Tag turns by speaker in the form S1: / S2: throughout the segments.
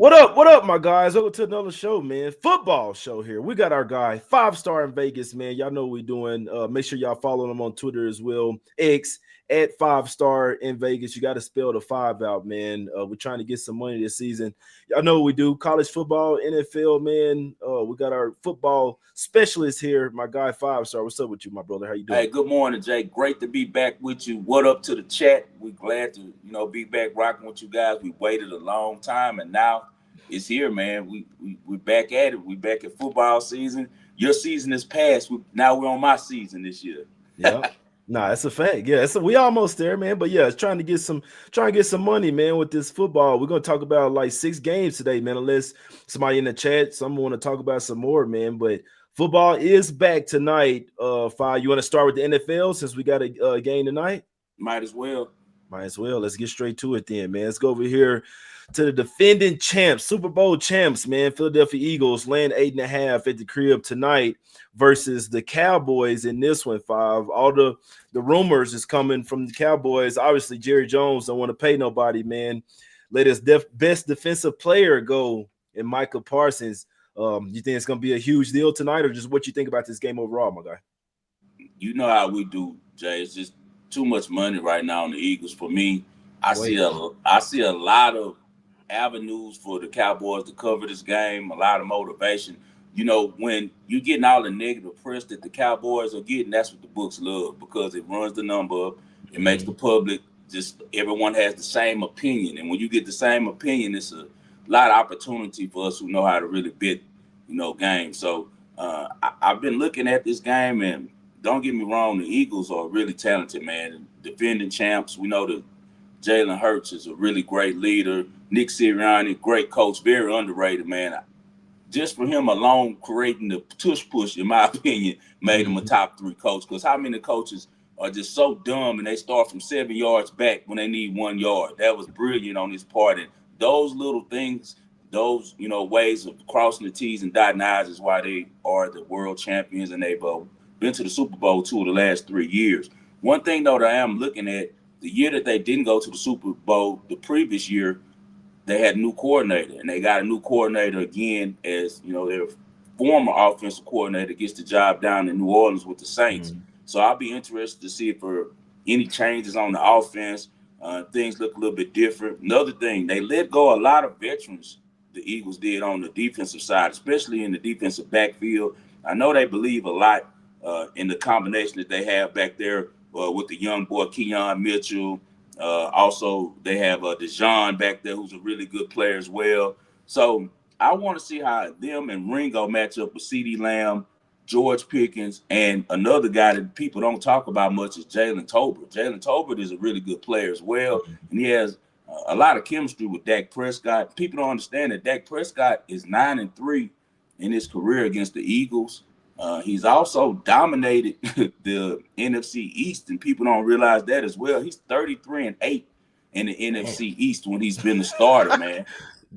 S1: What up, my guys? Welcome to another show, man. Football show here. We got our guy, 5 star in Vegas, man. Y'all know what we doing. Make sure y'all follow him on Twitter as well. X at 5 star in Vegas. You got to spell the five out, man. We're trying to get some money this season. Y'all know what we do. College football, NFL, man. We got our football specialist here, my guy, 5 star. What's up with you, my brother? How you doing?
S2: Hey, good morning, Jay. Great to be back with you. What up to the chat? We're glad to, be back rocking with you guys. We waited a long time and now it's here, man. We're back at it. We back at football season. Your season is past. Now we're on my season this year.
S1: Yep. Nah, that's a fact. Yeah, we almost there, man. But yeah, it's trying to get some money, man, with this football. We're gonna talk about like 6 games today, man. Unless somebody in the chat, someone want to talk about some more, man. But football is back tonight. Five. You want to start with the NFL since we got a game tonight?
S2: Might as well.
S1: Might as well. Let's get straight to it then, man. Let's go over here to the defending champs, Super Bowl champs, man. Philadelphia Eagles laying 8.5 at the crib tonight versus the Cowboys in this one, Five. All the rumors is coming from the Cowboys. Obviously, Jerry Jones don't want to pay nobody, man. Let his best defensive player go in Michael Parsons. You think it's going to be a huge deal tonight, or just what you think about this game overall, my guy?
S2: You know how we do, Jay. It's just too much money right now on the Eagles. For me, I see a lot of avenues for the Cowboys to cover this game, a lot of motivation. When you're getting all the negative press that the Cowboys are getting, that's what the books love because it runs the number up. It makes the public just everyone has the same opinion. And when you get the same opinion, it's a lot of opportunity for us who know how to really bet, games. So I've been looking at this game, and don't get me wrong, the Eagles are really talented, man. Defending champs. We know that Jalen Hurts is a really great leader. Nick Sirianni, great coach, very underrated, man. Just for him alone creating the tush push, in my opinion, made him a top 3 coach. Because how many coaches are just so dumb and they start from 7 yards back when they need 1 yard? That was brilliant on his part. And those little things, those, ways of crossing the T's and dotting I's is why they are the world champions, and they've been to the Super Bowl 2 of the last 3 years. One thing, though, that I am looking at, the year that they didn't go to the Super Bowl, the previous year, they had a new coordinator, and they got a new coordinator again as, their former offensive coordinator gets the job down in New Orleans with the Saints. So I'll be interested to see if there are any changes on the offense. Things look a little bit different. Another thing, they let go a lot of veterans, the Eagles did on the defensive side, especially in the defensive backfield. I know they believe a lot in the combination that they have back there with the young boy Keon Mitchell. Also, they have Dejon back there, who's a really good player as well. So I want to see how them and Ringo match up with CeeDee Lamb, George Pickens, and another guy that people don't talk about much is Jalen Tolbert. Jalen Tolbert is a really good player as well, and he has a lot of chemistry with Dak Prescott. People don't understand that Dak Prescott is 9-3 in his career against the Eagles. He's also dominated the NFC East, and people don't realize that as well. He's 33-8 in the NFC East when he's been the starter, man.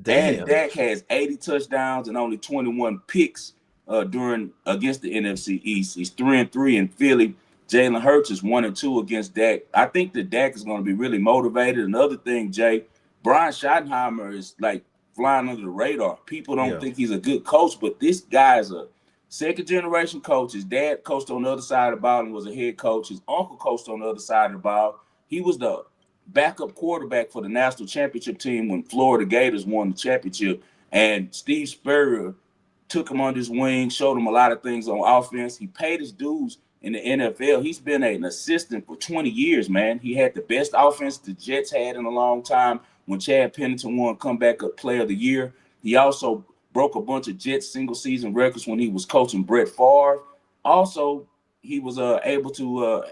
S1: Damn.
S2: And Dak has 80 touchdowns and only 21 picks during against the NFC East. He's 3-3 in Philly. Jalen Hurts is 1-2 against Dak. I think that Dak is going to be really motivated. Another thing, Jay, Brian Schottenheimer is like flying under the radar. People don't think he's a good coach, but this guy is a second-generation coach. His dad coached on the other side of the ball and was a head coach. His uncle coached on the other side of the ball. He was the backup quarterback for the national championship team when Florida Gators won the championship. And Steve Spurrier took him under his wing, showed him a lot of things on offense. He paid his dues in the NFL. He's been an assistant for 20 years, man. He had the best offense the Jets had in a long time when Chad Pennington won Comeback Player of the Year. He also broke a bunch of Jets single-season records when he was coaching Brett Favre. Also, he was able to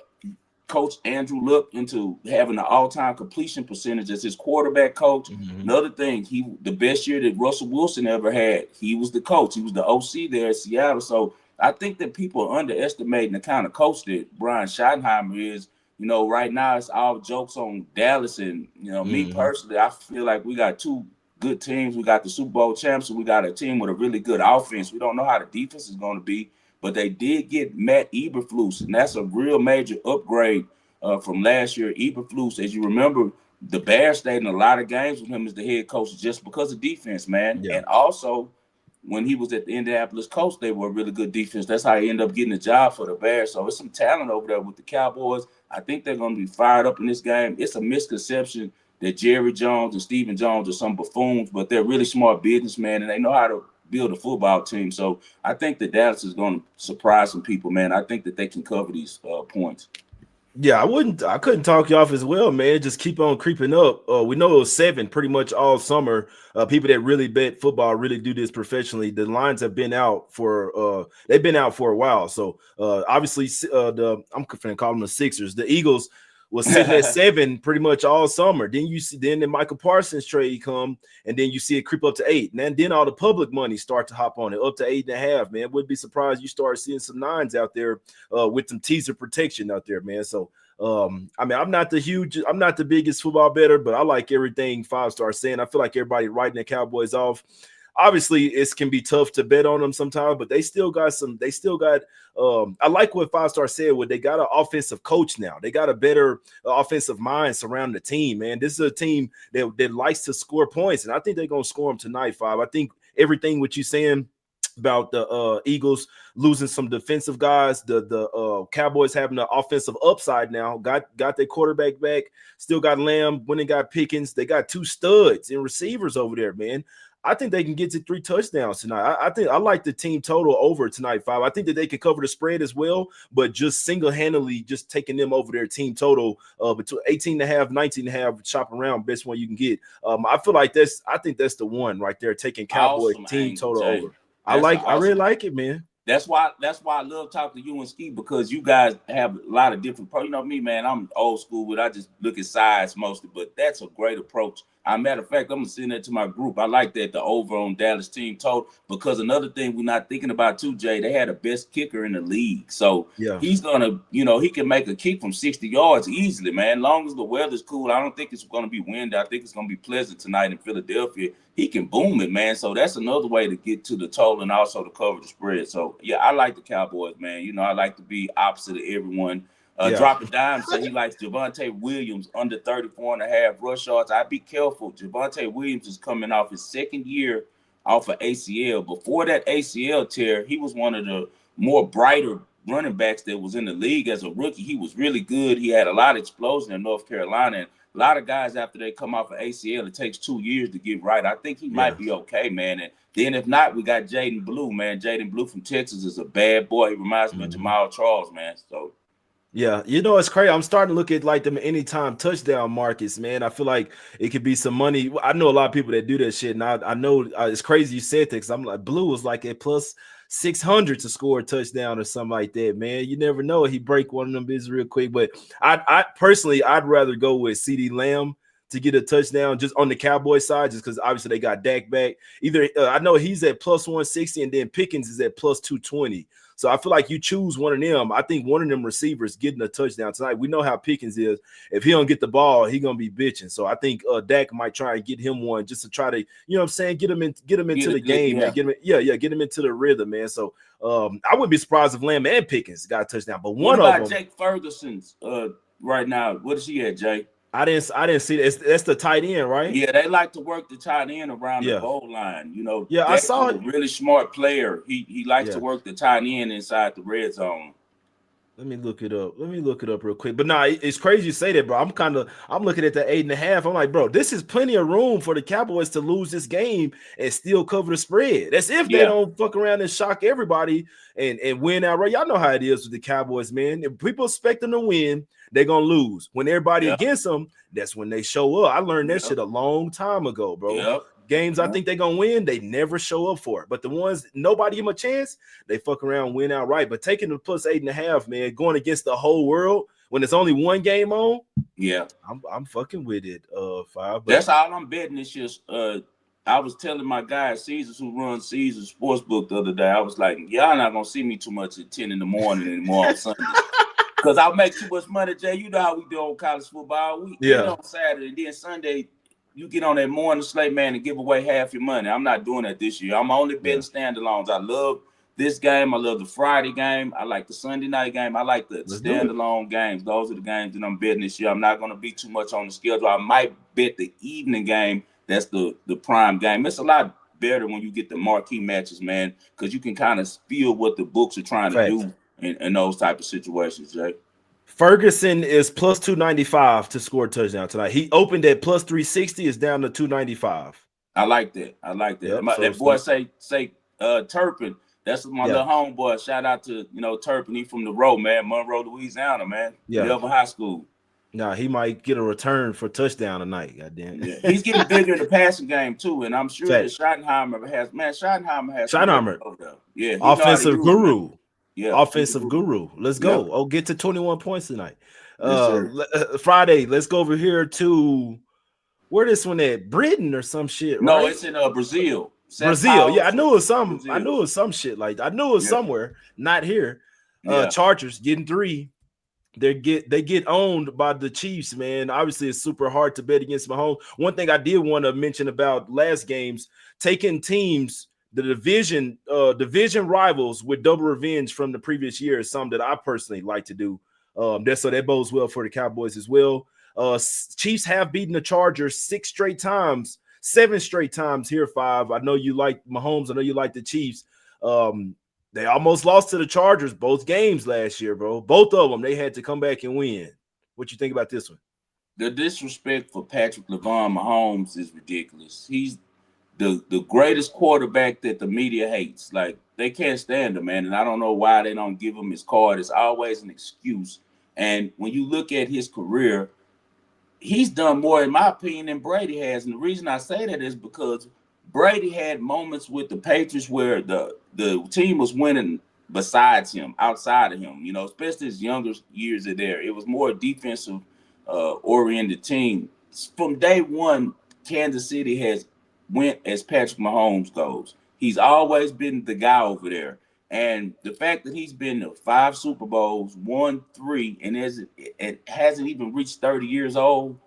S2: coach Andrew Luck into having an all-time completion percentage as his quarterback coach. Another thing, the best year that Russell Wilson ever had, he was the coach. He was the OC there at Seattle. So I think that people are underestimating the kind of coach that Brian Schottenheimer is. Right now it's all jokes on Dallas. And, me personally, I feel like we got 2 good teams. We got the Super Bowl champs, and we got a team with a really good offense. We don't know how the defense is going to be, but they did get Matt Eberflus, and that's a real major upgrade from last year. Eberflus, as you remember, the Bears stayed in a lot of games with him as the head coach just because of defense, man.
S1: Yeah.
S2: And also, when he was at the Indianapolis Colts, they were a really good defense. That's how he ended up getting a job for the Bears. So it's some talent over there with the Cowboys. I think they're going to be fired up in this game. It's a misconception that Jerry Jones and Stephen Jones are some buffoons, but they're really smart businessmen and they know how to build a football team. So I think that Dallas is going to surprise some people, man. I think that they can cover these points.
S1: Yeah, I couldn't talk you off as well, man. Just keep on creeping up. We know it was 7 pretty much all summer. People that really bet football really do this professionally. The lines have been out for they've been out for a while. So obviously I'm gonna call them the Sixers. The Eagles was sitting at 7 pretty much all summer. Then the Michael Parsons trade come, and then you see it creep up to 8. And then all the public money start to hop on it up to 8.5. Man, wouldn't be surprised you start seeing some 9s out there with some teaser protection out there, man. So I mean, I'm not the biggest football bettor, but I like everything 5-star saying. I feel like everybody writing the Cowboys off. Obviously, it can be tough to bet on them sometimes, but they still got I like what 5-star said. They got an offensive coach now. They got a better offensive mind surrounding the team, man. This is a team that likes to score points, and I think they're gonna score them tonight, 5. I think everything what you're saying about the Eagles losing some defensive guys, the Cowboys having the offensive upside now, got their quarterback back, still got Lamb, when they got Pickens, they got 2 studs and receivers over there, man. I think they can get to 3 touchdowns tonight. I think I like the team total over tonight, 5. I think that they can cover the spread as well, but just single-handedly just taking them over their team total between 18.5, 19.5, shop around, best one you can get. I feel like I think that's the one right there, taking Cowboys
S2: Awesome
S1: team
S2: angle,
S1: total
S2: Jay.
S1: over.
S2: That's
S1: I really
S2: awesome.
S1: like it, man.
S2: That's why I love talking to you and Ski, because you guys have a lot of different you know me, man. I'm old school, but I just look at size mostly. But that's a great approach. Matter of fact, I'm gonna send that to my group. I like that, the over on Dallas team total, because another thing we're not thinking about too, Jay, they had the best kicker in the league. So
S1: Yeah.
S2: he's gonna, he can make a kick from 60 yards easily, man. As long as the weather's cool, I don't think it's gonna be windy. I think it's gonna be pleasant tonight in Philadelphia. He can boom it, man. So that's another way to get to the total and also to cover the spread. So yeah, I like the Cowboys, man. I like to be opposite of everyone.
S1: Yeah.
S2: Drop a dime, say he likes Javonte Williams under 34.5 rush yards. I'd be careful. Javonte Williams is coming off his second year off of ACL. Before that ACL tear, he was one of the more brighter running backs that was in the league as a rookie. He was really good. He had a lot of explosion in North Carolina. And a lot of guys, after they come off of ACL, it takes 2 years to get right. I think he might be okay, man. And then if not, we got Jaden Blue, man. Jaden Blue from Texas is a bad boy. He reminds me of Jamal Charles, man. So
S1: yeah, it's crazy. I'm starting to look at like them anytime touchdown markets, man. I feel like it could be some money. I know a lot of people that do that shit, and I know it's crazy you said that, because I'm like, Blue was like at plus 600 to score a touchdown or something like that, man. You never know. He break one of them bids real quick, but I personally, I'd rather go with CeeDee Lamb to get a touchdown just on the Cowboy side, just because obviously they got Dak back. Either I know he's at plus 160, and then Pickens is at plus 220. So I feel like you choose one of them. I think one of them receivers getting a touchdown tonight. We know how Pickens is. If he don't get the ball, he gonna be bitching. So I think Dak might try and get him one just to try to, what I'm saying, get him into the game, man. Get him into the rhythm, man. So I wouldn't be surprised if Lamb and Pickens got a touchdown. But one
S2: of them. What
S1: about
S2: Jake Ferguson's right now? What is he at, Jay?
S1: I didn't see that. That's the tight end, right?
S2: Yeah, they like to work the tight end around the goal line.
S1: Yeah, I saw it.
S2: A really smart player. He likes to work the tight end inside the red zone.
S1: Let me look it up. Real quick. But nah, it's crazy you say that, bro. I'm looking at the 8.5. I'm like, bro, this is plenty of room for the Cowboys to lose this game and still cover the spread. That's if they don't fuck around and shock everybody and win outright. Y'all know how it is with the Cowboys, man. If people expect them to win, they're gonna lose. When everybody against them, that's when they show up. I learned that shit a long time ago, bro. Games I think they're gonna win, they never show up for it. But the ones nobody give them a chance, they fuck around, win outright. But taking the plus 8.5, man, going against the whole world when it's only one game on, I'm fucking with it. 5. But
S2: that's all I'm betting. It's just I was telling my guy Caesars, who runs Caesars Sportsbook, the other day. I was like, y'all not gonna see me too much at 10 in the morning anymore on Sunday. Because I'll make too much money, Jay. You know how we do on college football. We get on Saturday, and then Sunday you get on that morning slate, man, and give away half your money. I'm not doing that this year. I'm only betting standalones. I love this game. I love the Friday game. I like the Sunday night game. I like the
S1: Let's do it.
S2: standalone games. Those are the games that I'm betting this year. I'm not going to be too much on the schedule. I might bet the evening game. That's the prime game. It's a lot better when you get the marquee matches, man, because you can kind of feel what the books are trying to
S1: Facts.
S2: do in those type of situations, Jay.
S1: Ferguson is plus 295 to score a touchdown tonight. He opened at plus 360, is down to 295.
S2: I like that. I like that.
S1: Yep. So,
S2: That boy
S1: so
S2: say Turpin. That's my
S1: yeah,
S2: little homeboy. Shout out to Turpin. He from the road, man. Monroe, Louisiana, man.
S1: yeah.
S2: Melvin High School.
S1: Nah, he might get a return for touchdown tonight. Goddamn.
S2: Yeah, he's getting bigger in the passing game too, and I'm sure that
S1: Facts.
S2: Schottenheimer has some weapons
S1: Schottenheimer,
S2: over there. Yeah, he know how to
S1: offensive
S2: use them.
S1: guru.
S2: Yeah, he's a
S1: Offensive
S2: guru.
S1: guru. Let's
S2: Yeah,
S1: go. Oh, get to 21 points tonight.
S2: yes, sir.
S1: Friday, let's go over here to where this one at? Britain or some shit,
S2: No,
S1: right?
S2: it's in Brazil. Sao
S1: Brazil. Yeah, I
S2: Paulo,
S1: knew it was some. I
S2: Brazil.
S1: knew it was some shit like that. I knew it was
S2: Yeah,
S1: somewhere, not here.
S2: yeah.
S1: Chargers getting 3. They get owned by the Chiefs, man. Obviously, it's super hard to bet against Mahomes. One thing I did want to mention about last games, taking teams, the division rivals with double revenge from the previous year is something that I personally like to do. That bodes well for the Cowboys as well. Chiefs have beaten the Chargers 6 straight times, 7 straight times here, 5. I know you like Mahomes. I know you like the Chiefs. They almost lost to the Chargers both games last year, bro. Both of them, they had to come back and win. What you think about this one?
S2: The disrespect for Patrick LeVon Mahomes is ridiculous. He's the greatest quarterback that the media hates. Like, they can't stand him, man. And I don't know why they don't give him his card. It's always an excuse. And when you look at his career, he's done more, in my opinion, than Brady has. And the reason I say that is because Brady had moments with the Patriots where the team was winning besides him, outside of him, especially his younger years are there. It was more defensive oriented team. From day one, Kansas City has went as Patrick Mahomes goes. He's always been the guy over there. And the fact that he's been to 5 Super Bowls, won 3, and it hasn't even reached 30 years old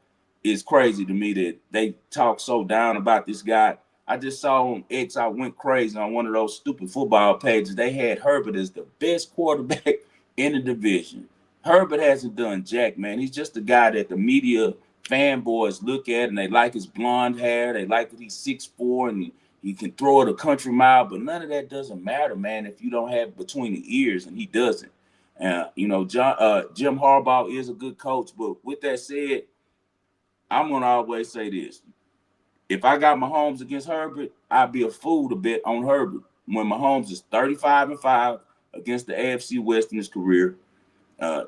S2: is crazy to me that they talk so down about this guy. I just saw on X, I went crazy on one of those stupid football pages. They had Herbert as the best quarterback in the division. Herbert hasn't done jack, man. He's just a guy that the media fanboys look at and they like his blonde hair. They like that he's 6'4" and he can throw it a country mile, but none of that doesn't matter, man, if you don't have it between the ears, and he doesn't. Jim Harbaugh is a good coach, but with that said, I'm going to always say this. If I got Mahomes against Herbert, I'd be a fool to bet on Herbert when Mahomes is 35-5 against the AFC West in his career.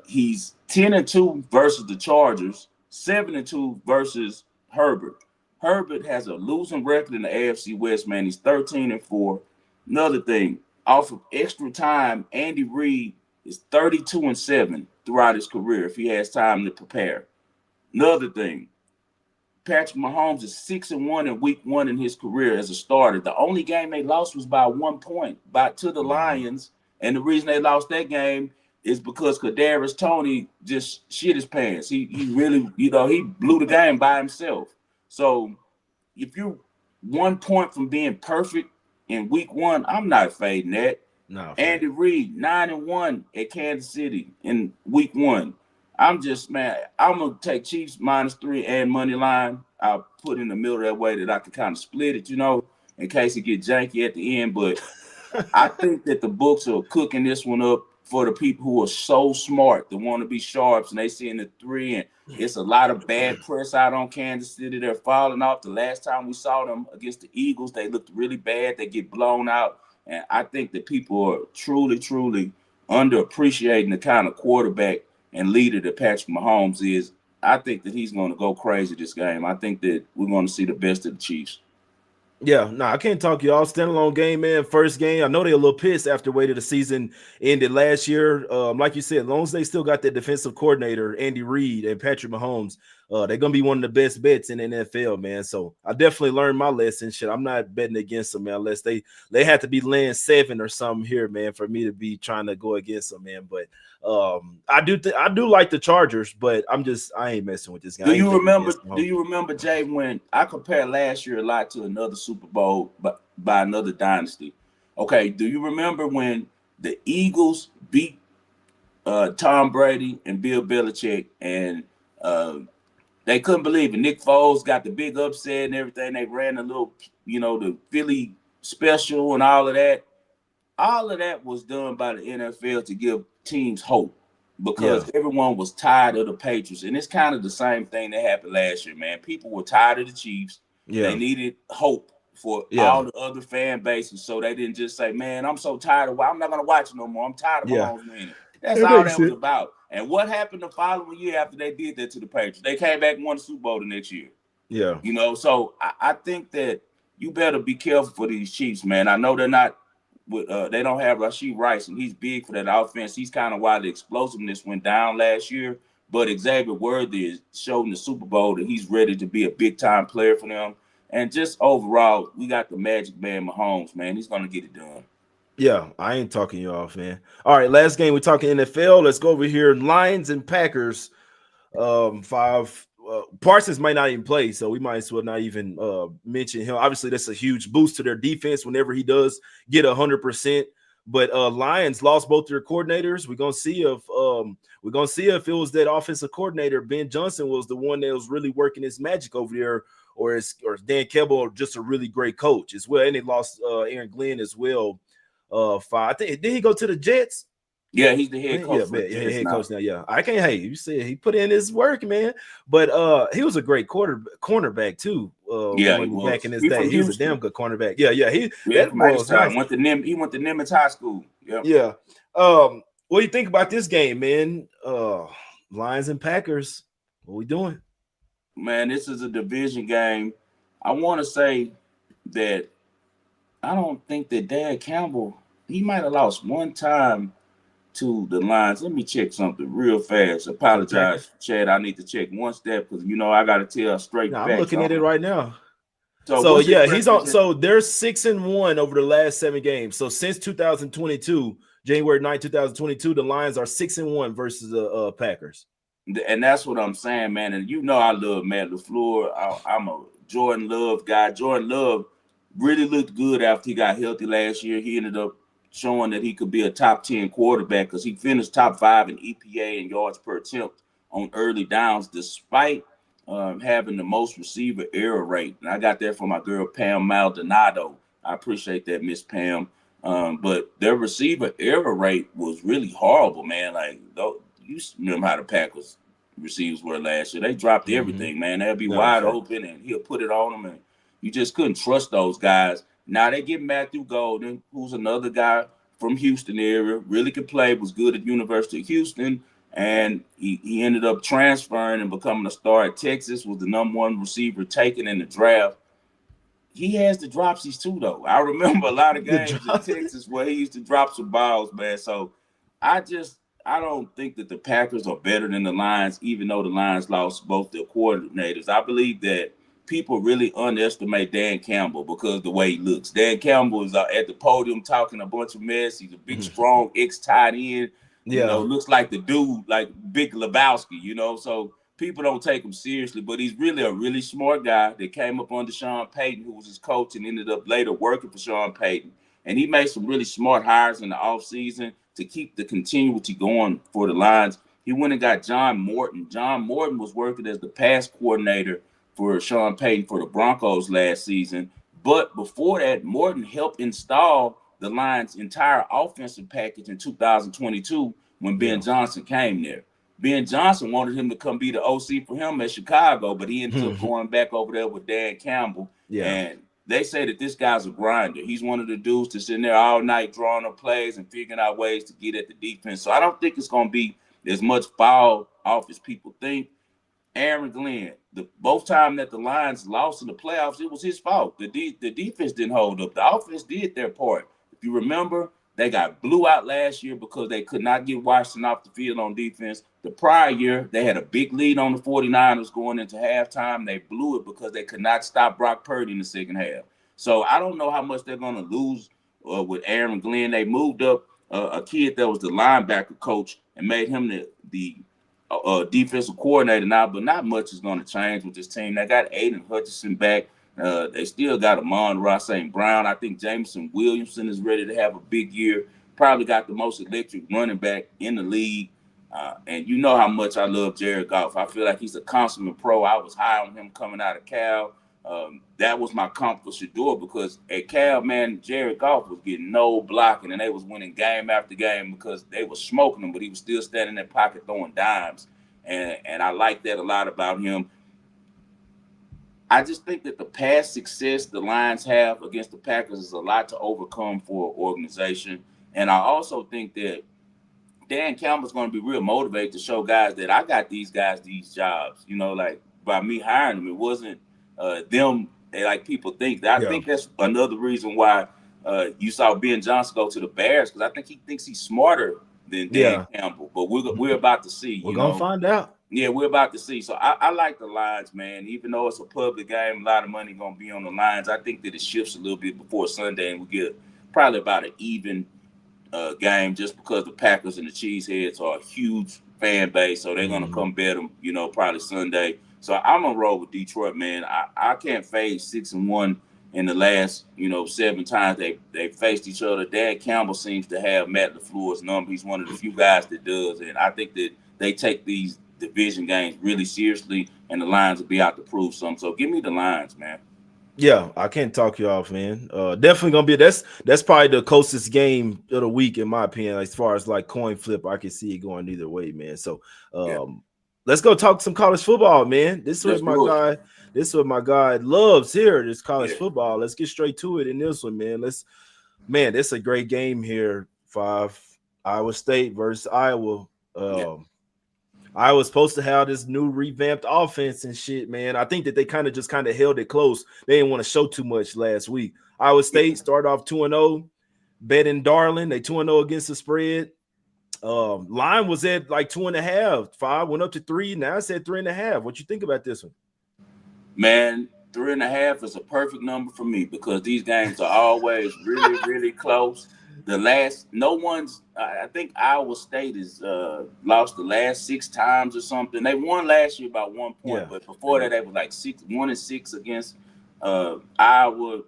S2: He's 10-2 versus the Chargers, 7-2 versus Herbert. Herbert has a losing record in the AFC West, man. He's 13-4. Another thing, off of extra time, Andy Reid is 32-7 throughout his career if he has time to prepare. Another thing, Patrick Mahomes is 6-1 in week 1 in his career as a starter. The only game they lost was by 1 point, to the Lions. And the reason they lost that game is because Kadarius Toney just shit his pants. He really, he blew the game by himself. So if you're 1 point from being perfect in week 1, I'm not fading that.
S1: No,
S2: Andy Reid, 9-1 at Kansas City in week 1. I'm gonna take Chiefs -3 and money line. I'll put in the middle that way that I can kind of split it, in case it get janky at the end. But I think that the books are cooking this one up for the people who are so smart, that want to be sharps, and they see in the 3, and it's a lot of bad press out on Kansas City. They're falling off. The last time we saw them against the Eagles, they looked really bad. They get blown out. And I think that people are truly, truly underappreciating the kind of quarterback and leader that Patrick Mahomes is. I think that he's going to go crazy this game. I think that we're going to see the best of the Chiefs.
S1: Yeah, no, I can't talk y'all. Standalone game, man. First game. I know they're a little pissed after the way the season ended last year. Like you said, as long as they still got that defensive coordinator, Andy Reid and Patrick Mahomes, they're gonna be one of the best bets in the NFL, man. So I definitely learned my lesson. Shit, I'm not betting against them, man, unless they have to be laying 7 or something here, man, for me to be trying to go against them, man. But I do like the Chargers, but I ain't messing with this guy.
S2: Do you remember, Jay, when I compared last year a lot to another Super Bowl by another dynasty? Okay, do you remember when the Eagles beat Tom Brady and Bill Belichick, and uh, they couldn't believe it? Nick Foles got the big upset and everything. They ran a little, the Philly special and all of that. All of that was done by the NFL to give teams hope
S1: Yeah,
S2: because everyone was tired of the Patriots. And it's kind of the same thing that happened last year, man. People were tired of the Chiefs. They
S1: yeah,
S2: needed hope for
S1: yeah,
S2: all the other fan bases. So they didn't just say, man, I'm so tired of I'm not going to watch it no more. I'm tired of
S1: yeah.
S2: Mahomes winning. That's
S1: It
S2: all
S1: makes
S2: that was
S1: sense.
S2: about. And what happened the following year after they did that to the Patriots? They came back and won the Super Bowl the next year.
S1: Yeah,
S2: So I think that you better be careful for these Chiefs, man. I know they're not they don't have Rashee Rice, and he's big for that offense. He's kind of why the explosiveness went down last year. But Xavier Worthy is showing the Super Bowl that he's ready to be a big time player for them. And just overall, we got the Magic Man Mahomes, man. He's gonna get it done.
S1: yeah. I ain't talking you off, man. All right, last game we're talking NFL. Let's go over here. Lions and Packers. Five. Parsons might not even play, so we might as well not even mention him. Obviously, that's a huge boost to their defense whenever he does get 100%. But Lions lost both their coordinators. We're gonna see if it was that offensive coordinator Ben Johnson was the one that was really working his magic over there, or Dan Campbell just a really great coach as well. And they lost Aaron Glenn as well. Five. I think did he go to the Jets?
S2: Yeah, he's the head
S1: Yeah,
S2: coach for the
S1: man,
S2: Jets
S1: head
S2: now.
S1: coach now. Yeah, I can't hate you. See, he put in his work, man. But he was a great cornerback too.
S2: Yeah, he
S1: When back
S2: was.
S1: in his
S2: He's
S1: day,
S2: from
S1: he was a damn
S2: Houston.
S1: good cornerback. Yeah, yeah.
S2: Yeah,
S1: That
S2: from
S1: boy
S2: H
S1: was
S2: Town.
S1: nice.
S2: He went to Nimitz High School. Yep.
S1: Yeah. What do you think about this game, man? Lions and Packers. What we doing?
S2: Man, this is a division game. I want to say that I don't think that Dan Campbell, he might have lost one time to the Lions. Let me check something real fast.
S1: The Packers.
S2: Apologize, Chad. I need to check one step because I got to tell straight
S1: Now I'm
S2: facts.
S1: looking at it right now.
S2: So
S1: So
S2: what's his
S1: yeah, he's on.
S2: record?
S1: So they're 6-1 over the last 7 games. So since 2022, January 9th, 2022, the Lions are 6-1 versus the Packers.
S2: And that's what I'm saying, man. And I love Matt LaFleur. I'm a Jordan Love guy. Jordan Love really looked good after he got healthy last year. He ended up showing that he could be a top 10 quarterback because he finished top 5 in EPA and yards per attempt on early downs, despite having the most receiver error rate. And I got that from my girl Pam Maldonado. I appreciate that, Miss Pam. But their receiver error rate was really horrible, man. Like, you remember how the Packers receivers were last year. They dropped
S1: Mm-hmm.
S2: everything, man. They'll be
S1: No,
S2: wide
S1: fact.
S2: open and he'll put it on them. And you just couldn't trust those guys. Now they get Matthew Golden, who's another guy from Houston area, really could play, was good at University of Houston. And he ended up transferring and becoming a star at Texas, was the #1 receiver taken in the draft. He has the dropsies too, though. I remember a lot of
S1: The
S2: games in
S1: drop.
S2: Texas where he used to drop some balls, man. So I just I don't think that the Packers are better than the Lions, even though the Lions lost both their coordinators. I believe that people really underestimate Dan Campbell because the way he looks. Dan Campbell is at the podium talking a bunch of mess. He's a big, strong ex-tight end.
S1: Yeah.
S2: Looks like the dude, like Big Lebowski. So people don't take him seriously, but he's really a really smart guy that came up under Sean Payton, who was his coach, and ended up later working for Sean Payton. And he made some really smart hires in the offseason to keep the continuity going for the Lions. He went and got John Morton. John Morton was working as the pass coordinator for Sean Payton for the Broncos last season. But before that, Morton helped install the Lions' entire offensive package in 2022 when Ben
S1: Yeah.
S2: Johnson came there. Ben Johnson wanted him to come be the OC for him at Chicago, but he ended up going back over there with Dan Campbell.
S1: Yeah.
S2: And they say that this guy's a grinder. He's one of the dudes that's in there all night drawing up plays and figuring out ways to get at the defense. So I don't think it's going to be as much fall off as people think. Aaron Glenn, both times that the Lions lost in the playoffs, it was his fault. The defense didn't hold up. The offense did their part. If you remember, they got blew out last year because they could not get Washington off the field on defense. The prior year, they had a big lead on the 49ers going into halftime. They blew it because they could not stop Brock Purdy in the second half. So I don't know how much they're going to lose with Aaron Glenn. They moved up a kid that was the linebacker coach and made him the defensive coordinator now, but not much is going to change with this team. They got Aiden Hutchinson back. They still got Amon-Ra St. Brown. I think Jameson Williamson is ready to have a big year. Probably got the most electric running back in the league. And you know how much I love Jared Goff. I feel like he's a consummate pro. I was high on him coming out of Cal. That was my comp for Shador because at Cal, man, Jared Goff was getting no blocking, and they was winning game after game because they was smoking him, but he was still standing in that pocket throwing dimes. And I like that a lot about him. I just think that the past success the Lions have against the Packers is a lot to overcome for an organization. And I also think that Dan Campbell's going to be real motivated to show guys that I got these guys these jobs. You know, like by me hiring them, it wasn't them like people think. I
S1: Yeah.
S2: think that's another reason why you saw Ben Johnson go to the Bears because I think he thinks he's smarter than Dan Campbell. But we're about to see.
S1: We're
S2: You
S1: gonna
S2: know,
S1: find out.
S2: yeah, we're about to see. So I like the Lions, man. Even though it's a public game, a lot of money gonna be on the Lions. I think that it shifts a little bit before Sunday, and we get probably about an even game just because the Packers and the Cheeseheads are a huge fan base, so they're gonna come bet them, you know, probably Sunday. So I'm gonna roll with Detroit, man. I can't fade 6-1 in the last, you know, 7 times they faced each other. Dan Campbell seems to have Matt LaFleur's number. He's one of the few guys that does, and I think that they take these division games really seriously, and the Lions will be out to prove something. So give me the Lions, man.
S1: Yeah, I can't talk you off, man. Definitely gonna be that's probably the closest game of the week, in my opinion, as far as like coin flip. I can see it going either way, man. So
S2: Yeah.
S1: let's go talk some college football, man. This is
S2: Let's
S1: what my
S2: do it.
S1: guy, this is what my guy loves here. This college
S2: Yeah.
S1: football. Let's get straight to it in this one, man. Man, this is a great game here. 5 Iowa State versus Iowa.
S2: Yeah.
S1: I was supposed to have this new revamped offense and shit, man. I think that they kind of held it close. They didn't want to show too much last week. Iowa State started off 2-0, betting darling. They 2-0 against the spread. Line was at like 2.5. 5 went up to 3. Now it's at 3.5. What you think about this one?
S2: Man, 3.5 is a perfect number for me because these games are always really, really close. I think Iowa State has lost the last 6 times or something. They won last year by 1 point, but before that, they was like 1-6 against Iowa.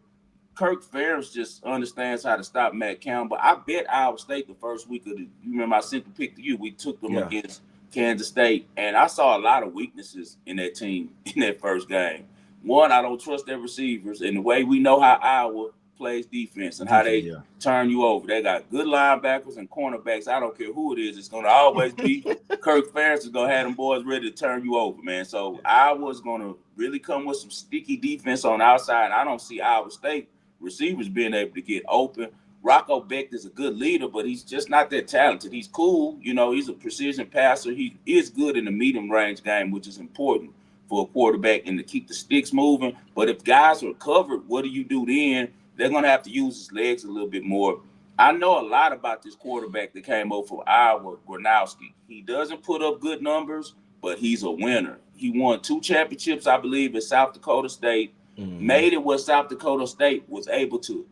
S2: Kirk Ferentz just understands how to stop Matt Campbell. I bet Iowa State the first week of you remember I sent the pick to you. We took them against Kansas State, and I saw a lot of weaknesses in that team in that first game. One, I don't trust their receivers, and the way we know how Iowa plays defense and how they turn you over. They got good linebackers and cornerbacks. I don't care who it is. It's going to always be Kirk Ferentz is going to have them boys ready to turn you over, man. So Iowa's going to really come with some sticky defense on the outside. I don't see Iowa State receivers being able to get open. Rocco Becht is a good leader, but he's just not that talented. He's cool. You know, he's a precision passer. He is good in the medium range game, which is important for a quarterback and to keep the sticks moving. But if guys are covered, what do you do then? They're going to have to use his legs a little bit more. I know a lot about this quarterback that came over for Iowa, Gronowski. He doesn't put up good numbers, but he's a winner. He won 2 championships, I believe, at South Dakota State. Made it where South Dakota State was able to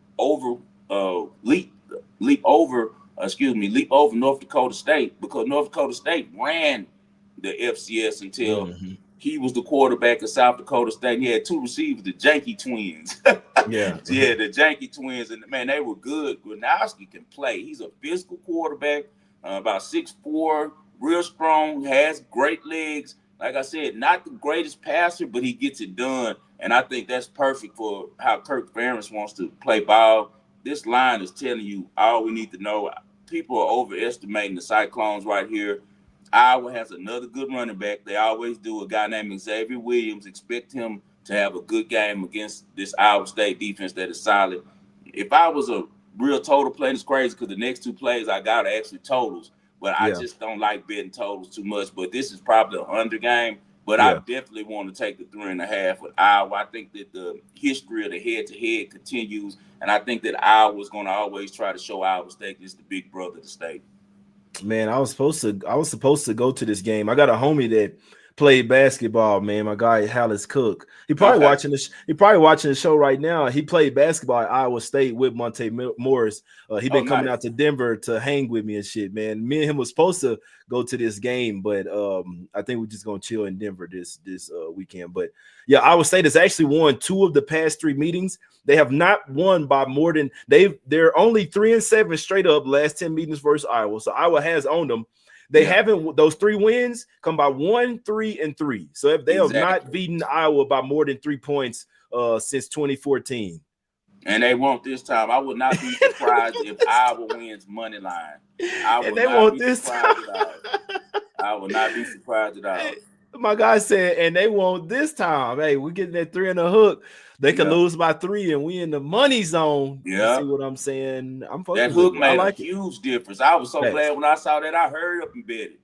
S2: leap over North Dakota State because North Dakota State ran the FCS until he was the quarterback of South Dakota State. And he had 2 receivers, the Janky twins. The Janky twins, and man, they were good. Gronowski can play. He's a physical quarterback, about 6'4", real strong, has great legs. Like I said, not the greatest passer, but he gets it done. And I think that's perfect for how Kirk Ferentz wants to play ball. This line is telling you all we need to know. People are overestimating the Cyclones right here. Iowa has another good running back. They always do. A guy named Xavier Williams. Expect him to have a good game against this Iowa State defense that is solid. If I was a real total play, it's crazy because the next 2 plays I got are actually totals. But I just don't like betting totals too much. But this is probably an under game. But I definitely want to take the 3.5 with Iowa. I think that the history of the head-to-head continues. And I think that Iowa is going to always try to show Iowa State is the big brother of the state.
S1: Man, I was supposed to go to this game. I got a homie that played basketball, man. My guy Hallis Cook. He probably
S2: Okay.
S1: watching this. He probably watching the show right now. He played basketball at Iowa State with Monte Morris. He
S2: Oh,
S1: been coming
S2: nice.
S1: out to Denver to hang with me and shit, man. Me and him was supposed to go to this game, but I think we're just gonna chill in Denver this weekend. But yeah, Iowa State has actually won 2 of the past 3 meetings. They have not won by more than they're only 3-7 straight up last 10 meetings versus Iowa. So Iowa has owned them. They haven't, those 3 wins come by 1, 3, and 3. So if they have not
S2: Exactly.
S1: beaten Iowa by more than 3 points since 2014.
S2: And they won't this time. I would not be surprised if Iowa wins money line. I
S1: And
S2: would
S1: they
S2: not
S1: want
S2: be
S1: this
S2: surprised
S1: time.
S2: at all. I would not be surprised at all.
S1: Hey, my guy said, and they want this time. Hey, we're getting that 3 in the hook. They could lose by 3 and we in the money zone. You see what I'm saying? I'm
S2: That
S1: fucking with
S2: hook
S1: it. I
S2: made a
S1: like it.
S2: huge difference. I was so
S1: Thanks.
S2: glad when I saw that. I hurried up and bet it.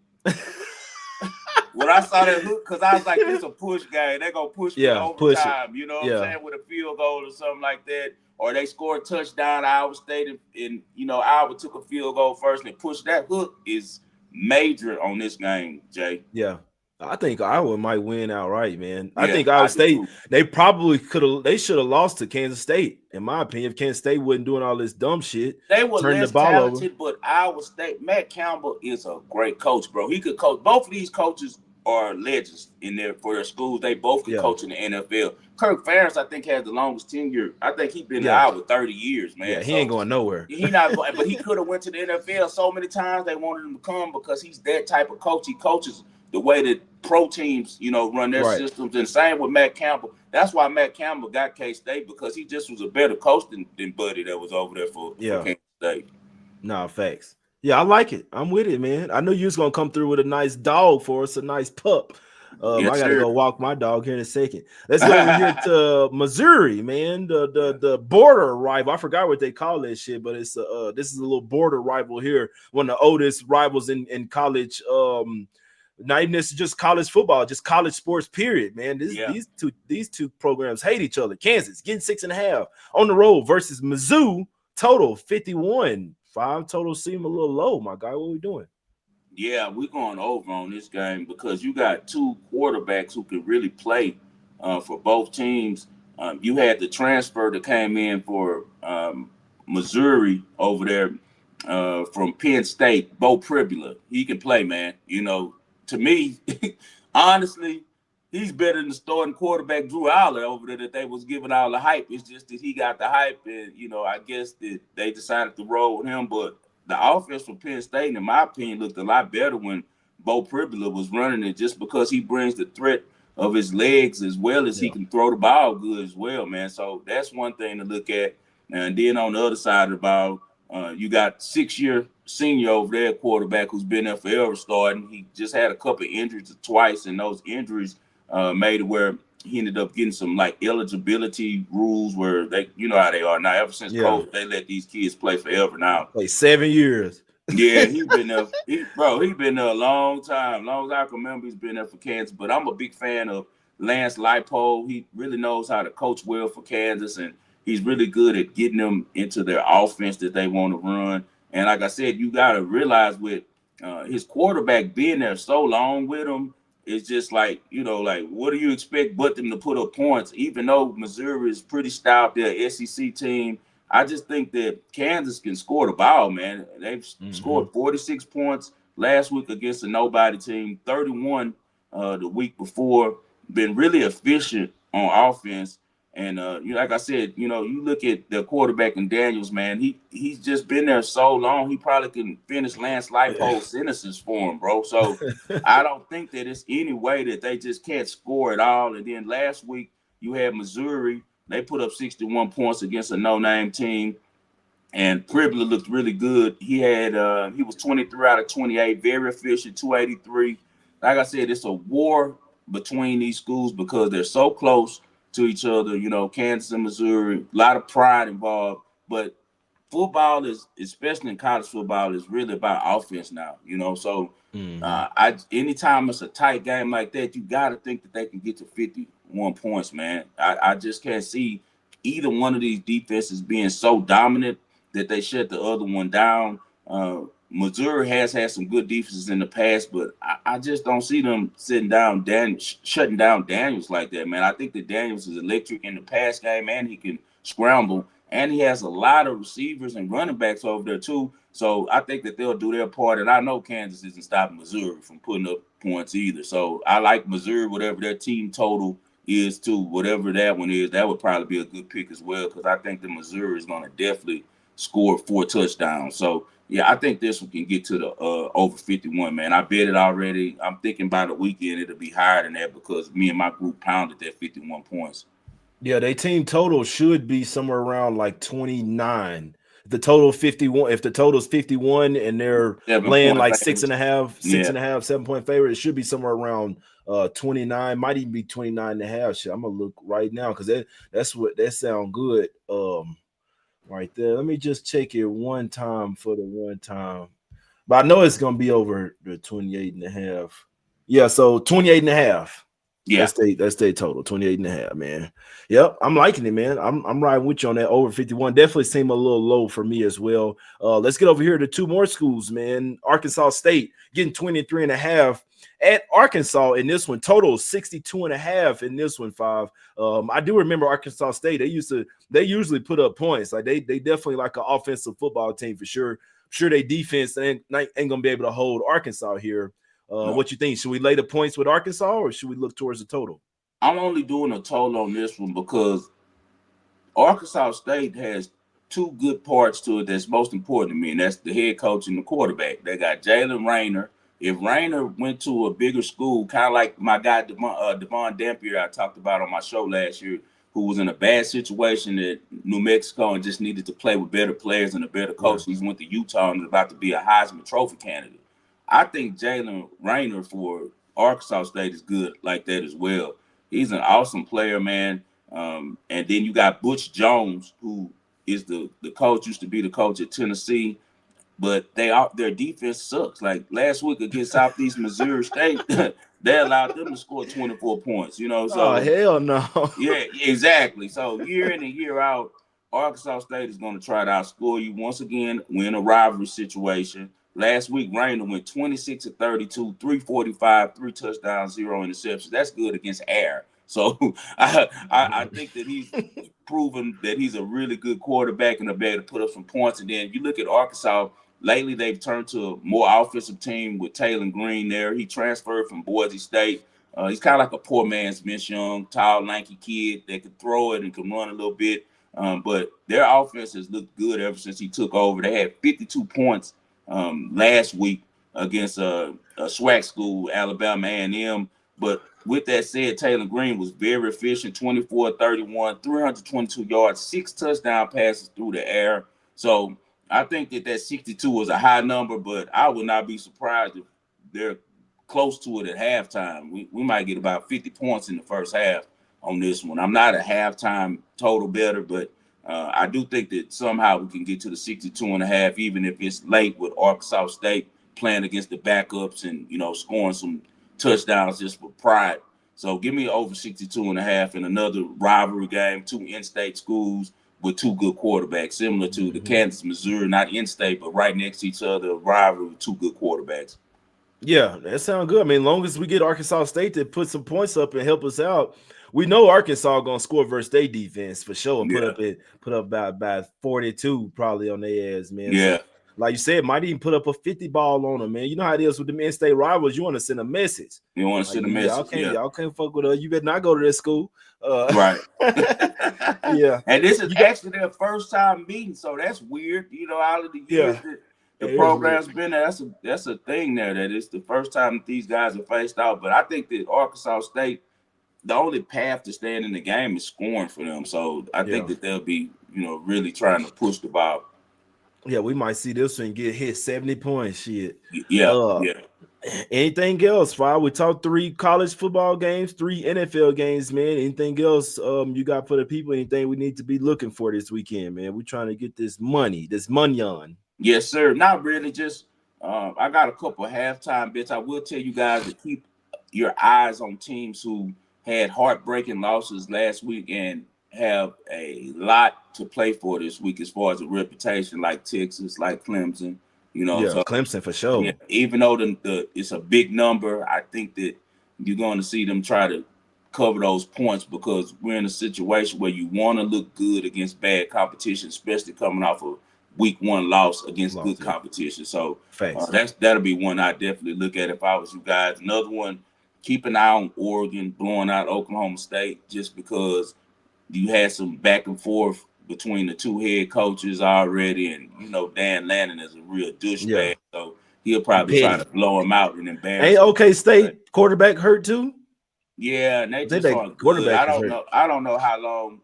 S2: When I saw that hook, because I was like, this a push game. They're going to push me to
S1: Push it.
S2: overtime. You know what I'm saying? With a field goal or something like that. Or they scored a touchdown, Iowa State, and Iowa took a field goal first and pushed. That hook is major on this game, Jay.
S1: Yeah. I think Iowa might win outright, man. I
S2: Yeah,
S1: think Iowa
S2: I do
S1: State,
S2: too.
S1: they should have lost to Kansas State, in my opinion, if Kansas State wasn't doing all this dumb shit,
S2: They were
S1: turning the
S2: less
S1: ball over.
S2: talented, but Iowa State, Matt Campbell is a great coach, bro. He could coach. Both of these coaches are legends for their schools. They both could coach in the NFL. Kirk Ferentz, I think, has the longest tenure. I think he's been in Iowa 30 years, man.
S1: Yeah, he ain't going nowhere.
S2: He not going, but he could have went to the NFL so many times. They wanted him to come because he's that type of coach. He coaches the way that pro teams, run their systems. And same with Matt Campbell. That's why Matt Campbell got K-State, because he just was a better coach than Buddy that was over there for Kansas State.
S1: Nah, facts. Yeah, I like it. I'm with it, man. I knew you was gonna come through with a nice dog for us, a nice pup. I gotta go walk my dog here in a second. Let's go over here to Missouri, man. The border rival. I forgot what they call that shit, but it's this is a little border rival here. One of the oldest rivals in college. Not even this is just college football, just college sports. Period, man. These two programs hate each other. Kansas getting 6.5 on the road versus Mizzou. Total 51. 5 total seem a little low, my guy. What are we doing?
S2: Yeah, we're going over on this game because you got 2 quarterbacks who can really play for both teams. You had the transfer that came in for Missouri over there from Penn State, Bo Pribula. He can play, man. To me, honestly, he's better than the starting quarterback Drew Aller over there that they was giving all the hype. It's just that he got the hype, and I guess that they decided to roll with him. But the offense for Penn State, in my opinion, looked a lot better when Bo Pribula was running it, just because he brings the threat of his legs as well as he can throw the ball good as well, man. So that's one thing to look at. And then on the other side of the ball, you got 6-year senior over there quarterback who's been there forever starting. He just had a couple of injuries twice, and those injuries made it where he ended up getting some like eligibility rules where they, how they are now. Ever since COVID, they let these kids play forever now.
S1: Like 7 years.
S2: Yeah, he's been there. He's been there a long time. Long as I can remember, he's been there for Kansas. But I'm a big fan of Lance Leipold. He really knows how to coach well for Kansas, and he's really good at getting them into their offense that they want to run. And like I said, you got to realize with his quarterback being there so long with him, it's just like, what do you expect but them to put up points? Even though Missouri is pretty stout, they're SEC team. I just think that Kansas can score the ball, man. They've scored 46 points last week against a nobody team, 31 the week before. Been really efficient on offense. And like I said, you look at the quarterback in Daniels, man. He's just been there so long. He probably can finish Lance Leipold's sentences for him, bro. So I don't think that it's any way that they just can't score at all. And then last week you had Missouri. They put up 61 points against a no-name team, and Pribula looked really good. He was 23 out of 28, very efficient, 283. Like I said, it's a war between these schools because they're so close to each other. Kansas and Missouri, a lot of pride involved. But football is, especially in college football, is really about offense now. So anytime it's a tight game like that, you got to think that they can get to 51 points, man. I just can't see either one of these defenses being so dominant that they shut the other one down. Missouri has had some good defenses in the past, but I just don't see them shutting down Daniels like that, man. I think that Daniels is electric in the pass game, and he can scramble, and he has a lot of receivers and running backs over there too. So I think that they'll do their part, and I know Kansas isn't stopping Missouri from putting up points either. So I like Missouri, whatever their team total is too, whatever that one is, that would probably be a good pick as well, because I think that Missouri is going to definitely score 4 touchdowns. So yeah, I think this one can get to the over 51, man. I bet it already. I'm thinking by the weekend it'll be higher than that because me and my group pounded that 51 points.
S1: Yeah, they team total should be somewhere around like 29. The total 51, if the total's 51 and they're
S2: 7
S1: laying
S2: point
S1: like six
S2: favorites.
S1: and a half, six
S2: Yeah.
S1: and a half, 7 point favorite, it should be somewhere around 29, might even be 29 and a half. Shit, I'm gonna look right now because that's what that sound good. Right there. Let me just check it one time for the one time. But I know it's gonna be over the 28 and a half. Yeah, so 28 and a half.
S2: Yeah.
S1: That's their total, 28 and a half, man. Yep, I'm liking it, man. I'm riding with you on that over 51. Definitely seem a little low for me as well. Let's get over here to two more schools, man. Arkansas State getting 23 and a half at Arkansas in this one. Total 62 and a half in this one, five. I do remember Arkansas State. They usually put up points. Like they definitely like an offensive football team for sure. Sure, they defense ain't gonna be able to hold Arkansas here.
S2: No.
S1: What you think? Should we lay the points with Arkansas or should we look towards the total?
S2: I'm only doing a total on this one because Arkansas State has two good parts to it that's most important to me, and that's the head coach and the quarterback. They got Jalen Rayner. If Rayner went to a bigger school, kind of like my guy Devon Dampier I talked about on my show last year, who was in a bad situation at New Mexico and just needed to play with better players and a better coach. Yeah. He's went to Utah and is about to be a Heisman Trophy candidate. I think Jalen Rayner for Arkansas State is good like that as well. He's an awesome player, man. And then you got Butch Jones, who is the coach, used to be the coach at Tennessee, but their defense sucks. Like last week against Southeast Missouri State, they allowed them to score 24 points, you know.
S1: Oh,
S2: So
S1: hell no.
S2: yeah, exactly. So year in and year out, Arkansas State is going to try to outscore you once again, win a rivalry situation. Last week, Rayner went 26 of 32, 345, 3 touchdowns, 0 interceptions. That's good against air. So I think that he's proven that he's a really good quarterback and able to put up some points. And then you look at Arkansas, lately they've turned to a more offensive team with Taylor Green there. He transferred from Boise State. He's kind of like a poor man's Vince Young, tall, lanky kid that can throw it and can run a little bit. But their offense has looked good ever since he took over. They had 52 points last week against a SWAC school, Alabama A&M. But with that said, Taylor Green was very efficient, 24-31, 322 yards, 6 touchdown passes through the air. So I think that 62 was a high number, but I would not be surprised if they're close to it at halftime. We might get about 50 points in the first half on this one. I'm not a halftime total better, but I do think that somehow we can get to the 62 and a half, even if it's late with Arkansas State playing against the backups and, you know, scoring some touchdowns just for pride. So give me over 62 and a half in another rivalry game, two in-state schools with two good quarterbacks, similar to the Kansas, Missouri, not in-state, but right next to each other, rivalry with two good quarterbacks.
S1: Yeah, that sounds good. I mean, long as we get Arkansas State to put some points up and help us out, we know Arkansas gonna score versus their defense for sure and put up by 42 probably on their ass, man.
S2: Yeah.
S1: So, like you said, might even put up a 50 ball on them, man. You know how it is with the in-state rivals. You want to send a message.
S2: You want to send a message.
S1: Y'all can't fuck with us. You better not go to that school.
S2: Right.
S1: Yeah.
S2: And this is actually their first time meeting, so that's weird. You know, out of the years the program's been there. That's a thing there, that it's the first time that these guys are faced out. But I think that Arkansas State, the only path to staying in the game is scoring for them. So I think that they'll be, you know, really trying to push the ball.
S1: Yeah, we might see this one get hit 70 points. Shit.
S2: Yeah.
S1: Anything else? Fire. We talked 3 college football games, 3 NFL games, man. Anything else you got for the people? Anything we need to be looking for this weekend, man? We're trying to get this money on.
S2: Yes, sir. Not really. Just I got a couple of halftime bits. I will tell you guys to keep your eyes on teams who had heartbreaking losses last week and have a lot to play for this week as far as a reputation, like Texas, like Clemson,
S1: Yeah,
S2: So
S1: Clemson for
S2: yeah,
S1: sure.
S2: even though the it's a big number, I think that you're going to see them try to cover those points because we're in a situation where you want to look good against bad competition, especially coming off a week one loss against good
S1: Lost, yeah.
S2: competition. So
S1: Facts.
S2: that'll be one I definitely look at if I was you guys. Another one, keep an eye on Oregon blowing out Oklahoma State just because you had some back and forth between the two head coaches already, and Dan Lannon is a real
S1: Yeah.
S2: douchebag, so he'll probably try to
S1: Petty.
S2: blow him out and embarrass
S1: Ain't
S2: him.
S1: OK State quarterback hurt too?
S2: Yeah, and they
S1: I think
S2: just
S1: that
S2: aren't good. I
S1: quarterback is
S2: don't
S1: hurt.
S2: know. I don't know how long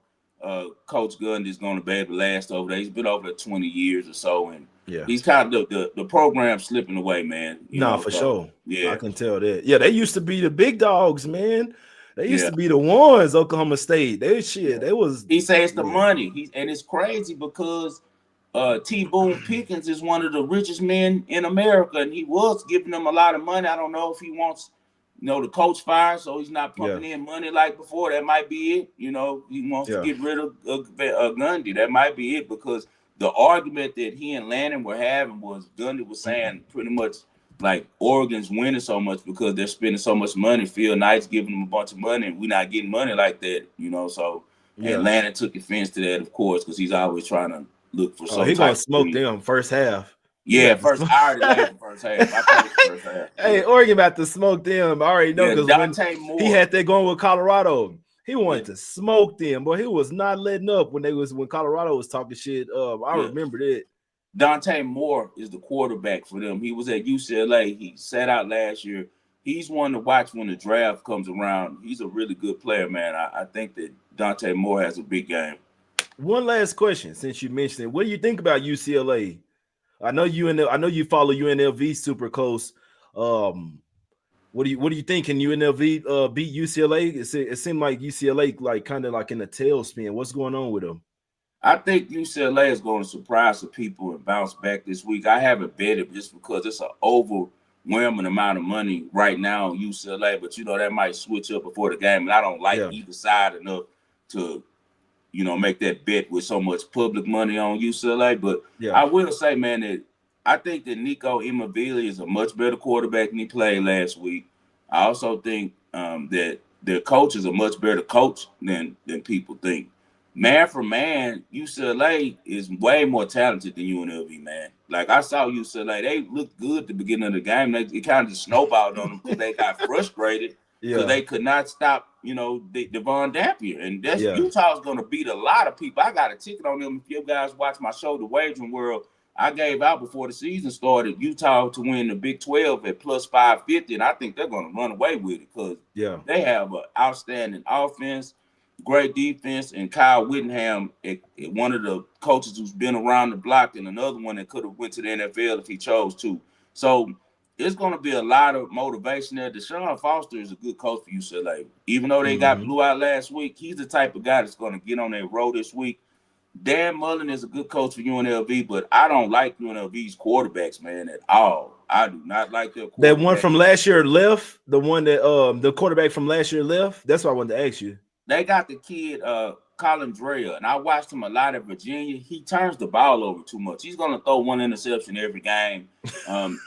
S2: Coach Gundy is going to be able to last over there. He's been over there 20 years or so, and
S1: Yeah.
S2: he's kind of the program slipping away, man.
S1: Nah, for
S2: So
S1: sure. I
S2: yeah,
S1: can tell that. Yeah, they used to be the big dogs, man. They used
S2: yeah.
S1: to be the ones, Oklahoma State. They
S2: Yeah.
S1: shit. They was
S2: He says the
S1: yeah.
S2: money. And it's crazy because T. Boone Pickens is one of the richest men in America, and he was giving them a lot of money. I don't know if he wants, the coach fired, so he's not
S1: Yeah.
S2: pumping in money like before. That might be it. He wants to
S1: Yeah.
S2: get rid of Gundy. That might be it because the argument that he and Lannon were having was Gundy was saying pretty much like Oregon's winning so much because they're spending so much money. Phil Knight's giving them a bunch of money, and we're not getting money like that. So and
S1: Yeah.
S2: Lannon took offense to that, of course, because he's always trying to look for
S1: Oh,
S2: some
S1: he gonna
S2: type of
S1: smoke
S2: thing.
S1: them first half. He
S2: Yeah,
S1: about to
S2: first
S1: smoke.
S2: I already laughed the first half. I played the first half.
S1: Hey,
S2: Yeah,
S1: Oregon about to smoke them. I already know
S2: yeah.
S1: because when
S2: Dante
S1: he
S2: Moore.
S1: had that going with Colorado, he
S2: Yeah,
S1: wanted to smoke them, but he was not letting up when Colorado was talking shit. I
S2: yeah.
S1: remember that.
S2: Dante Moore is the quarterback for them. He was at UCLA. He sat out last year. He's one to watch when the draft comes around. He's a really good player, man. I think that Dante Moore has a big game.
S1: One last question, since you mentioned it, what do you think about UCLA? I know you follow UNLV super close. What do you think? Can UNLV beat UCLA? It seemed like UCLA like kind of like in a tailspin. What's going on with them?
S2: I think UCLA is going to surprise some people and bounce back this week. I haven't bet it just because it's an overwhelming amount of money right now on UCLA, but that might switch up before the game. And I don't like
S1: Yeah,
S2: either side enough to, make that bet with so much public money on UCLA. But
S1: yeah,
S2: I will say, man, that I think that Nico Immobilia is a much better quarterback than he played last week. I also think that their coach is a much better coach than people think. Man for man, UCLA is way more talented than UNLV, man. Like I saw UCLA, they looked good at the beginning of the game. It kind of just snowballed on them because they got frustrated because
S1: yeah,
S2: they could not stop, Devon Dampier. And that's
S1: yeah.
S2: Utah's going to beat a lot of people. I got a ticket on them. If you guys watch my show, The Wagering World, I gave out before the season started Utah to win the Big 12 at plus 550, and I think they're going to run away with it because
S1: Yeah,
S2: they have an outstanding offense, great defense, and Kyle Whittingham, one of the coaches who's been around the block, and another one that could have went to the NFL if he chose to. So it's going to be a lot of motivation there. Deshaun Foster is a good coach for UCLA. Even though they got
S1: hmm
S2: blew out last week, he's the type of guy that's going to get on their road this week. Dan Mullen is a good coach for UNLV, but I don't like UNLV's quarterbacks, man, at all. I do not like their
S1: that one
S2: quarterback.
S1: from last year left. The one that the quarterback from last year left. That's what I wanted to ask you.
S2: They got the kid, Colin Drea, and I watched him a lot at Virginia. He turns the ball over too much. He's going to throw one interception every game. Um,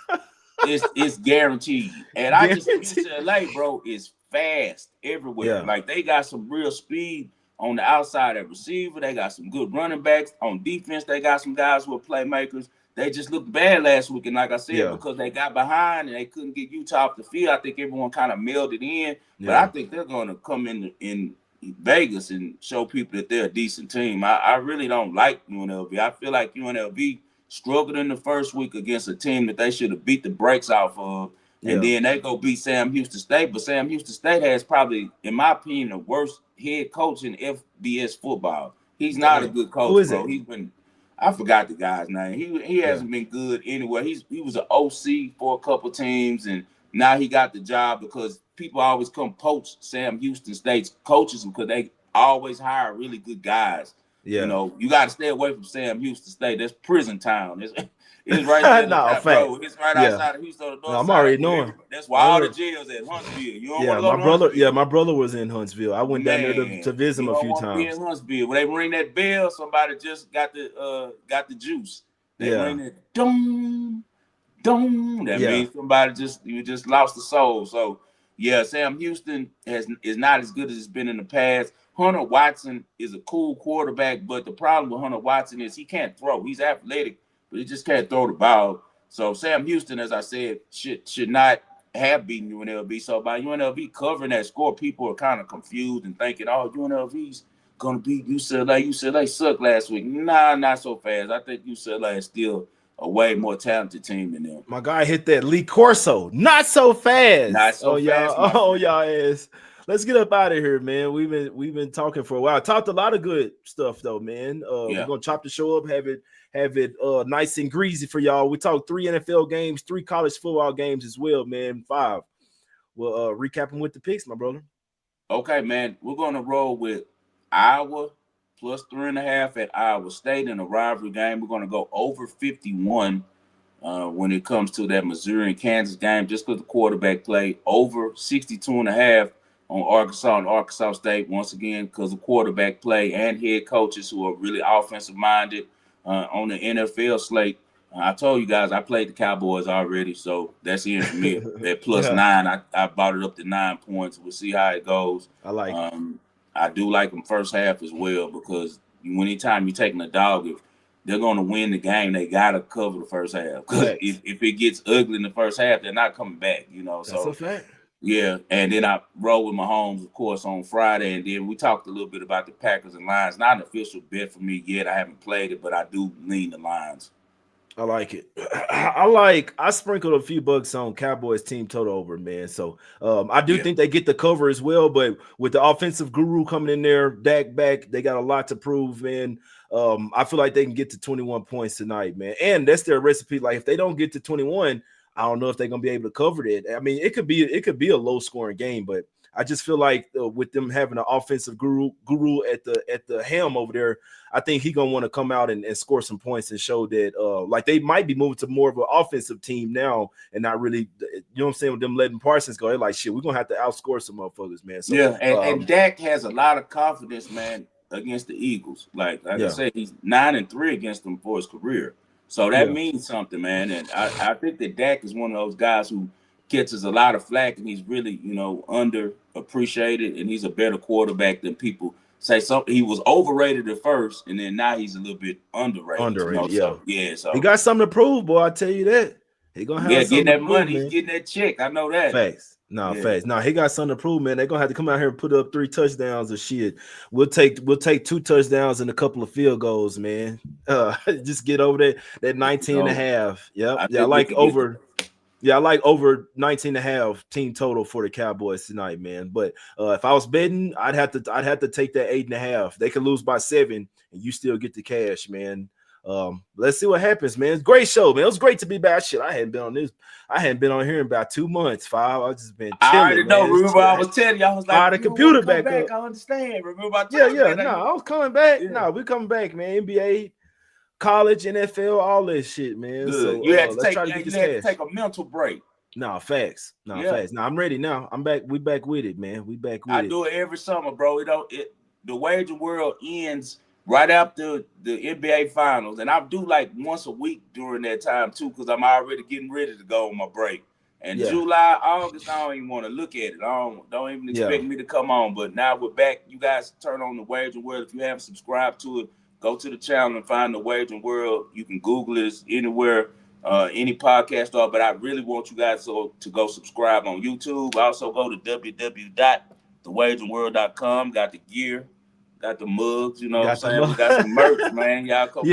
S2: it's guaranteed. And
S1: Guarantee.
S2: UCLA, bro, is fast everywhere.
S1: Yeah,
S2: Like they got some real speed on the outside at receiver. They got some good running backs. On defense, they got some guys who are playmakers. They just looked bad last week. And like I said,
S1: yeah,
S2: because they got behind and they couldn't get Utah off the field, I think everyone kind of melded in. But I
S1: yeah,
S2: think they're going to come in Vegas and show people that they're a decent team. I really don't like UNLV. I feel like UNLV struggled in the first week against a team that they should have beat the brakes off of, and
S1: yeah.
S2: then they go beat Sam Houston State. But Sam Houston State has probably, in my opinion, the worst head coach in FBS football. He's not a
S1: Damn.
S2: good
S1: Who
S2: coach,
S1: is
S2: bro.
S1: it?
S2: He's been, I forgot the guy's name. He
S1: Yeah,
S2: hasn't been good anywhere. He was an OC for a couple teams, and now he got the job because people always come poach Sam Houston State's coaches because they always hire really good guys.
S1: yeah.
S2: You got to stay away from Sam Houston State. That's prison town. It's right there,
S1: No,
S2: bro.
S1: facts.
S2: It's right
S1: Yeah,
S2: outside of Houston, on the
S1: no,
S2: north
S1: I'm
S2: side.
S1: already knowing.
S2: That's where
S1: I
S2: all the
S1: already,
S2: jails at Huntsville. You don't want
S1: yeah,
S2: to go
S1: my
S2: to
S1: brother. Yeah,
S2: Huntsville.
S1: my brother was in Huntsville. I went down there to
S2: Man,
S1: visit
S2: you
S1: him a
S2: don't
S1: few
S2: want to be in
S1: times.
S2: Huntsville. When they ring that bell, somebody just got the juice. They
S1: Yeah,
S2: ring it, dong. Dong. That means you just lost the soul. So yeah, Sam Houston is not as good as it's been in the past. Hunter Watson is a cool quarterback, but the problem with Hunter Watson is he can't throw. He's athletic, but he just can't throw the ball. So Sam Houston, as I said, should not have beaten UNLV. So by UNLV covering that score, people are kind of confused and thinking, oh, UNLV's gonna beat UCLA. UCLA sucked last week. Nah, not so fast. I think UCLA is still a way more talented team than them.
S1: My guy hit that Lee Corso. Not so
S2: Not
S1: fast.
S2: so fast, my
S1: Oh
S2: friend.
S1: y'all ass. Let's get up out of here, man. We've been talking for a while. Talked a lot of good stuff though, man. We're
S2: Yeah.
S1: gonna chop the show up, have it nice and greasy for y'all. We talked 3 NFL games, 3 college football games as well, man. 5. We'll recap them with the picks, my brother.
S2: Okay, man. We're gonna roll with Iowa plus 3.5 at Iowa State in a rivalry game. We're gonna go over 51 when it comes to that Missouri and Kansas game, just because the quarterback played over 62.5 on Arkansas and Arkansas State, once again, because of quarterback play and head coaches who are really offensive minded on the NFL slate. I told you guys I played the Cowboys already, so that's in for me. At plus 9, I brought it up to 9 points. We'll see how it goes.
S1: I like it.
S2: I do like them first half as well, because anytime you're taking a dog, if they're going to win the game, they got to cover the first half. Because if it gets ugly in the first half, they're not coming back,
S1: That's a fact.
S2: Yeah, and then I roll with Mahomes, of course, on Friday. And then we talked a little bit about the Packers and Lions. Not an official bet for me yet. I haven't played it, but I do lean the Lions.
S1: I like it. I sprinkled a few bucks on Cowboys team total over, man. So I do think they get the cover as well. But with the offensive guru coming in there, Dak back, they got a lot to prove, man. I feel like they can get to 21 points tonight, man. And that's their recipe. Like if they don't get to 21, I don't know if they're gonna be able to cover that. I mean, it could be a low scoring game, but I just feel like with them having an offensive guru at the helm over there, I think he's gonna want to come out and score some points and show that like they might be moving to more of an offensive team now and not really, you know what I'm saying, with them letting Parsons go. They're like, shit, we're gonna have to outscore some motherfuckers, man. So
S2: yeah, and Dak has a lot of confidence, man, against the Eagles. Like I said, he's 9-3 against them for his career. So that means something, man. And I think that Dak is one of those guys who catches a lot of flack, and he's really, underappreciated, and he's a better quarterback than people say. He was overrated at first, and then now he's a little bit underrated. So
S1: he got something to prove, boy. I tell you that. He gonna have
S2: getting that
S1: to
S2: money,
S1: prove,
S2: he's getting that check. I know that.
S1: Facts. Facts. No, he got something to prove, man. They're gonna have to come out here and put up 3 touchdowns or shit. We'll take 2 touchdowns and a couple of field goals, man. Just get over that 19 and a half. Yep. I like over. Yeah, I like over 19 and a half team total for the Cowboys tonight, man. But if I was betting, I'd have to take that 8.5. They could lose by 7 and you still get the cash, man. Let's see what happens, man. It's a great show, man. It was great to be back. Shit, I hadn't been on here in about 2 months. 5. I've just been chilling.
S2: I already know. Remember, I was telling you, I was like,
S1: the computer back up.
S2: I understand. Remember, I
S1: I was coming back. Yeah. No, we're coming back, man. NBA, college, NFL, all this shit, man.
S2: Good.
S1: So
S2: you have to
S1: take
S2: a mental break.
S1: Facts. Facts. I'm ready now. I'm back. We back with it, man. We back with it.
S2: I do it every summer, bro. The wager world ends right after the NBA finals, and I do like once a week during that time too, because I'm already getting ready to go on my break. And July, August, I don't even want to look at it. I don't even expect me to come on. But now we're back. You guys turn on the Wager World. If you haven't subscribed to it, go to the channel and find the Wager World. You can Google it anywhere, any podcast star. But I really want you guys to go subscribe on YouTube. Also go to www.thewagerworld.com. Got the gear, got the mugs. You know what I'm saying? We got some merch, man. Y'all come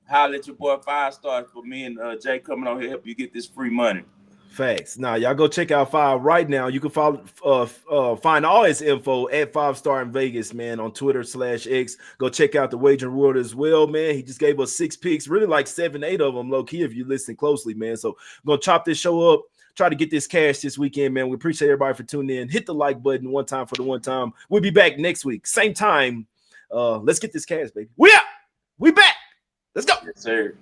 S2: holler at your boy 5 Stars for me and Jay coming on here help you get this free money.
S1: Facts. Now, y'all go check out 5 right now. You can find all his info at 5 Star in Vegas, man, on Twitter/X. Go check out the Wagering World as well, man. He just gave us 6 picks, really like 7, 8 of them, low key, if you listen closely, man. So I'm gonna chop this show up. Try to get this cash this weekend, man. We appreciate everybody for tuning in. Hit the like button one time for the one time. We'll be back next week, same time. Let's get this cash, baby. We out. We back. Let's go.
S2: Yes, sir.